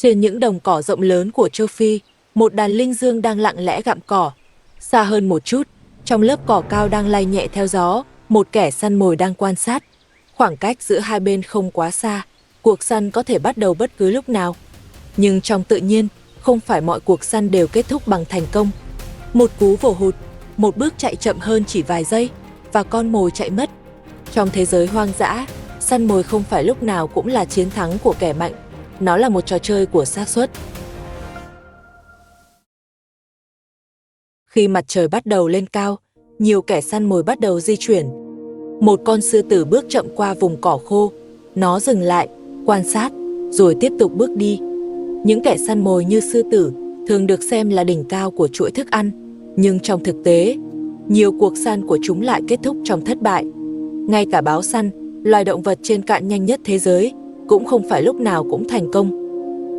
Trên những đồng cỏ rộng lớn của châu Phi, một đàn linh dương đang lặng lẽ gặm cỏ. Xa hơn một chút, trong lớp cỏ cao đang lay nhẹ theo gió, một kẻ săn mồi đang quan sát. Khoảng cách giữa hai bên không quá xa, cuộc săn có thể bắt đầu bất cứ lúc nào. Nhưng trong tự nhiên, không phải mọi cuộc săn đều kết thúc bằng thành công. Một cú vồ hụt, một bước chạy chậm hơn chỉ vài giây, và con mồi chạy mất. Trong thế giới hoang dã, săn mồi không phải lúc nào cũng là chiến thắng của kẻ mạnh. Nó là một trò chơi của xác suất. Khi mặt trời bắt đầu lên cao, nhiều kẻ săn mồi bắt đầu di chuyển. Một con sư tử bước chậm qua vùng cỏ khô. Nó dừng lại, quan sát, rồi tiếp tục bước đi. Những kẻ săn mồi như sư tử thường được xem là đỉnh cao của chuỗi thức ăn. Nhưng trong thực tế, nhiều cuộc săn của chúng lại kết thúc trong thất bại. Ngay cả báo săn, loài động vật trên cạn nhanh nhất thế giới, cũng không phải lúc nào cũng thành công.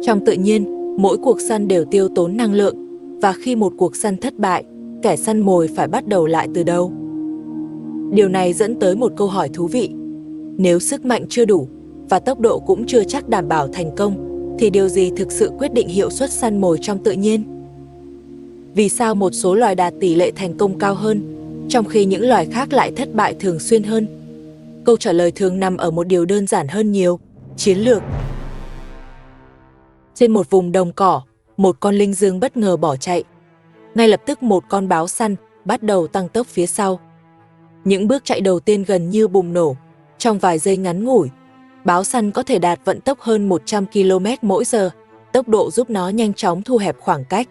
Trong tự nhiên, mỗi cuộc săn đều tiêu tốn năng lượng, và khi một cuộc săn thất bại, kẻ săn mồi phải bắt đầu lại từ đầu. Điều này dẫn tới một câu hỏi thú vị. Nếu sức mạnh chưa đủ, và tốc độ cũng chưa chắc đảm bảo thành công, thì điều gì thực sự quyết định hiệu suất săn mồi trong tự nhiên? Vì sao một số loài đạt tỷ lệ thành công cao hơn, trong khi những loài khác lại thất bại thường xuyên hơn? Câu trả lời thường nằm ở một điều đơn giản hơn nhiều: chiến lược. Trên một vùng đồng cỏ, một con linh dương bất ngờ bỏ chạy. Ngay lập tức một con báo săn bắt đầu tăng tốc phía sau. Những bước chạy đầu tiên gần như bùng nổ. Trong vài giây ngắn ngủi, báo săn có thể đạt vận tốc hơn 100 km/h, tốc độ giúp nó nhanh chóng thu hẹp khoảng cách.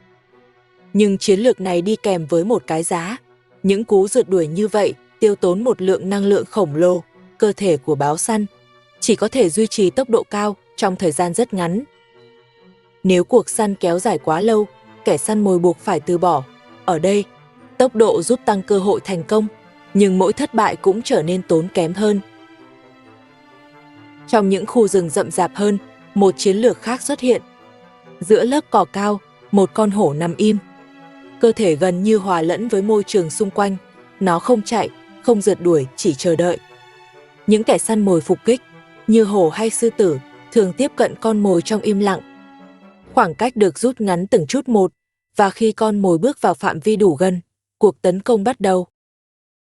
Nhưng chiến lược này đi kèm với một cái giá. Những cú rượt đuổi như vậy tiêu tốn một lượng năng lượng khổng lồ. Cơ thể của báo săn chỉ có thể duy trì tốc độ cao trong thời gian rất ngắn. Nếu cuộc săn kéo dài quá lâu, kẻ săn mồi buộc phải từ bỏ. Ở đây, tốc độ giúp tăng cơ hội thành công, nhưng mỗi thất bại cũng trở nên tốn kém hơn. Trong những khu rừng rậm rạp hơn, một chiến lược khác xuất hiện. Giữa lớp cỏ cao, một con hổ nằm im. Cơ thể gần như hòa lẫn với môi trường xung quanh. Nó không chạy, không rượt đuổi, chỉ chờ đợi. Những kẻ săn mồi phục kích, như hổ hay sư tử, thường tiếp cận con mồi trong im lặng. Khoảng cách được rút ngắn từng chút một, và khi con mồi bước vào phạm vi đủ gần, cuộc tấn công bắt đầu.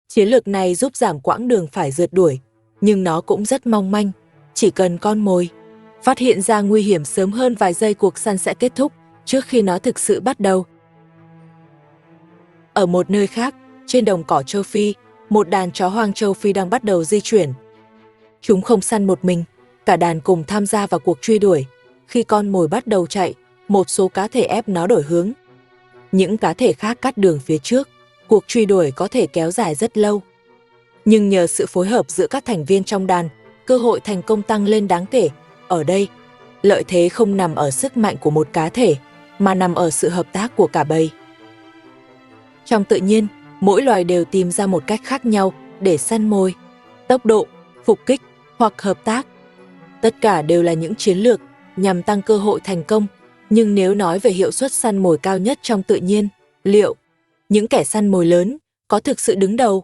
Chiến lược này giúp giảm quãng đường phải rượt đuổi, nhưng nó cũng rất mong manh. Chỉ cần con mồi phát hiện ra nguy hiểm sớm hơn vài giây, cuộc săn sẽ kết thúc trước khi nó thực sự bắt đầu. Ở một nơi khác, trên đồng cỏ châu Phi, một đàn chó hoang châu Phi đang bắt đầu di chuyển. Chúng không săn một mình, cả đàn cùng tham gia vào cuộc truy đuổi. Khi con mồi bắt đầu chạy, một số cá thể ép nó đổi hướng. Những cá thể khác cắt đường phía trước, cuộc truy đuổi có thể kéo dài rất lâu. Nhưng nhờ sự phối hợp giữa các thành viên trong đàn, cơ hội thành công tăng lên đáng kể. Ở đây, lợi thế không nằm ở sức mạnh của một cá thể, mà nằm ở sự hợp tác của cả bầy. Trong tự nhiên, mỗi loài đều tìm ra một cách khác nhau để săn mồi: tốc độ, phục kích hoặc hợp tác. Tất cả đều là những chiến lược nhằm tăng cơ hội thành công. Nhưng nếu nói về hiệu suất săn mồi cao nhất trong tự nhiên, liệu những kẻ săn mồi lớn có thực sự đứng đầu?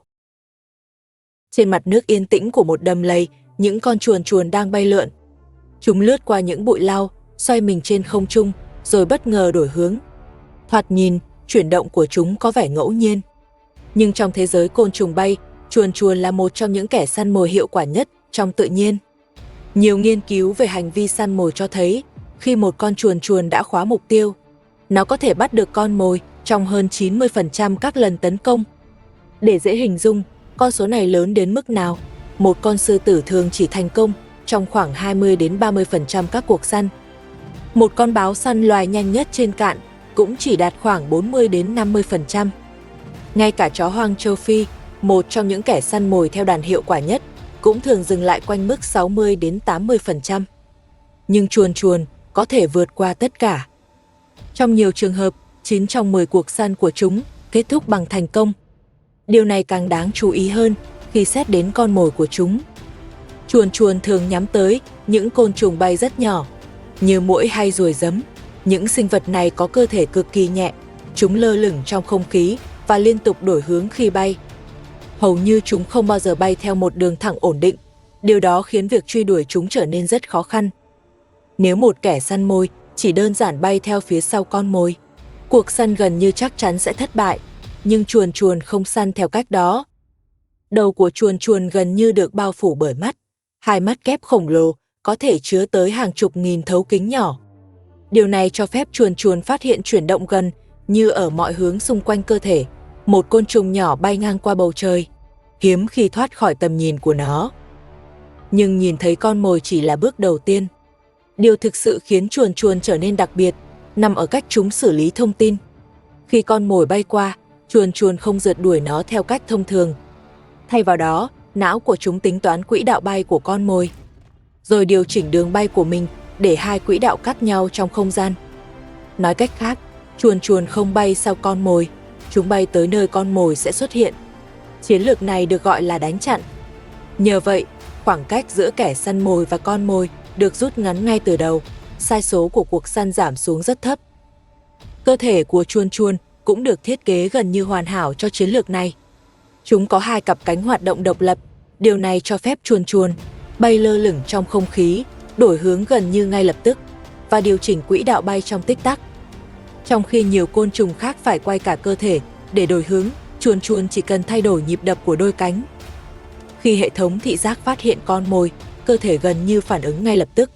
Trên mặt nước yên tĩnh của một đầm lầy, những con chuồn chuồn đang bay lượn. Chúng lướt qua những bụi lau, xoay mình trên không trung, rồi bất ngờ đổi hướng. Thoạt nhìn, chuyển động của chúng có vẻ ngẫu nhiên. Nhưng trong thế giới côn trùng bay, chuồn chuồn là một trong những kẻ săn mồi hiệu quả nhất trong tự nhiên. Nhiều nghiên cứu về hành vi săn mồi cho thấy, khi một con chuồn chuồn đã khóa mục tiêu, nó có thể bắt được con mồi trong hơn 90% các lần tấn công. Để dễ hình dung, con số này lớn đến mức nào, một con sư tử thường chỉ thành công trong khoảng 20-30% các cuộc săn. Một con báo săn loài nhanh nhất trên cạn cũng chỉ đạt khoảng 40-50%. Ngay cả chó hoang châu Phi, một trong những kẻ săn mồi theo đàn hiệu quả nhất, cũng thường dừng lại quanh mức 60-80%. Nhưng chuồn chuồn có thể vượt qua tất cả. Trong nhiều trường hợp, 9 trong 10 cuộc săn của chúng kết thúc bằng thành công. Điều này càng đáng chú ý hơn khi xét đến con mồi của chúng. Chuồn chuồn thường nhắm tới những côn trùng bay rất nhỏ, như muỗi hay ruồi giấm. Những sinh vật này có cơ thể cực kỳ nhẹ, chúng lơ lửng trong không khí và liên tục đổi hướng khi bay. Hầu như chúng không bao giờ bay theo một đường thẳng ổn định, điều đó khiến việc truy đuổi chúng trở nên rất khó khăn. Nếu một kẻ săn mồi chỉ đơn giản bay theo phía sau con mồi. Cuộc săn gần như chắc chắn sẽ thất bại, nhưng chuồn chuồn không săn theo cách đó. Đầu của chuồn chuồn gần như được bao phủ bởi mắt, hai mắt kép khổng lồ có thể chứa tới hàng chục nghìn thấu kính nhỏ. Điều này cho phép chuồn chuồn phát hiện chuyển động gần như ở mọi hướng xung quanh cơ thể, một côn trùng nhỏ bay ngang qua bầu trời, hiếm khi thoát khỏi tầm nhìn của nó. Nhưng nhìn thấy con mồi chỉ là bước đầu tiên. Điều thực sự khiến chuồn chuồn trở nên đặc biệt nằm ở cách chúng xử lý thông tin. Khi con mồi bay qua, chuồn chuồn không rượt đuổi nó theo cách thông thường. Thay vào đó, não của chúng tính toán quỹ đạo bay của con mồi, rồi điều chỉnh đường bay của mình để hai quỹ đạo cắt nhau trong không gian. Nói cách khác, chuồn chuồn không bay sau con mồi, chúng bay tới nơi con mồi sẽ xuất hiện. Chiến lược này được gọi là đánh chặn. Nhờ vậy, khoảng cách giữa kẻ săn mồi và con mồi được rút ngắn ngay từ đầu, sai số của cuộc săn giảm xuống rất thấp. Cơ thể của chuồn chuồn cũng được thiết kế gần như hoàn hảo cho chiến lược này. Chúng có hai cặp cánh hoạt động độc lập, điều này cho phép chuồn chuồn bay lơ lửng trong không khí, đổi hướng gần như ngay lập tức và điều chỉnh quỹ đạo bay trong tích tắc. Trong khi nhiều côn trùng khác phải quay cả cơ thể để đổi hướng, chuồn chuồn chỉ cần thay đổi nhịp đập của đôi cánh. Khi hệ thống thị giác phát hiện con mồi, cơ thể gần như phản ứng ngay lập tức.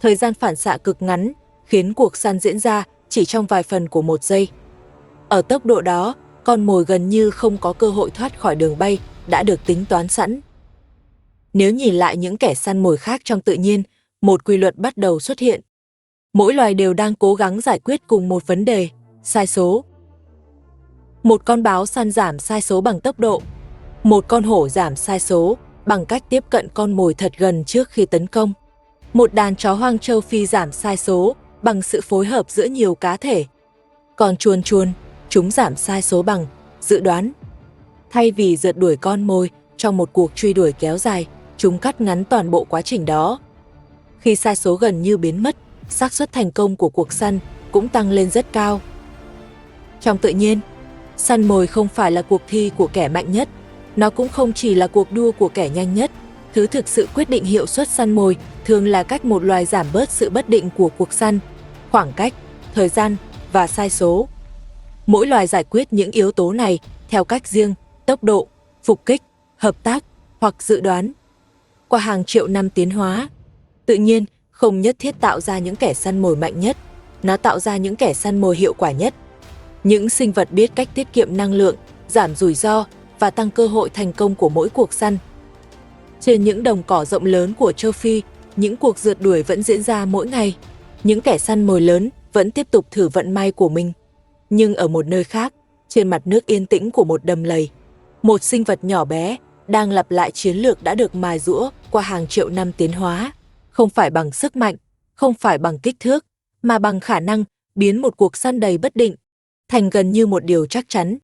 Thời gian phản xạ cực ngắn khiến cuộc săn diễn ra chỉ trong vài phần của một giây. Ở tốc độ đó, con mồi gần như không có cơ hội thoát khỏi đường bay đã được tính toán sẵn. Nếu nhìn lại những kẻ săn mồi khác trong tự nhiên, một quy luật bắt đầu xuất hiện. Mỗi loài đều đang cố gắng giải quyết cùng một vấn đề, sai số. Một con báo săn giảm sai số bằng tốc độ. Một con hổ giảm sai số bằng cách tiếp cận con mồi thật gần trước khi tấn công. Một đàn chó hoang châu Phi giảm sai số bằng sự phối hợp giữa nhiều cá thể. Còn chuồn chuồn, chúng giảm sai số bằng dự đoán. Thay vì rượt đuổi con mồi trong một cuộc truy đuổi kéo dài, chúng cắt ngắn toàn bộ quá trình đó. Khi sai số gần như biến mất, xác suất thành công của cuộc săn cũng tăng lên rất cao. Trong tự nhiên, săn mồi không phải là cuộc thi của kẻ mạnh nhất, nó cũng không chỉ là cuộc đua của kẻ nhanh nhất. Thứ thực sự quyết định hiệu suất săn mồi thường là cách một loài giảm bớt sự bất định của cuộc săn, khoảng cách, thời gian và sai số. Mỗi loài giải quyết những yếu tố này theo cách riêng, tốc độ, phục kích, hợp tác hoặc dự đoán. Qua hàng triệu năm tiến hóa, tự nhiên không nhất thiết tạo ra những kẻ săn mồi mạnh nhất, nó tạo ra những kẻ săn mồi hiệu quả nhất. Những sinh vật biết cách tiết kiệm năng lượng, giảm rủi ro và tăng cơ hội thành công của mỗi cuộc săn. Trên những đồng cỏ rộng lớn của châu Phi, những cuộc rượt đuổi vẫn diễn ra mỗi ngày. Những kẻ săn mồi lớn vẫn tiếp tục thử vận may của mình. Nhưng ở một nơi khác, trên mặt nước yên tĩnh của một đầm lầy, một sinh vật nhỏ bé đang lặp lại chiến lược đã được mài giũa qua hàng triệu năm tiến hóa, không phải bằng sức mạnh, không phải bằng kích thước, mà bằng khả năng biến một cuộc săn đầy bất định thành gần như một điều chắc chắn.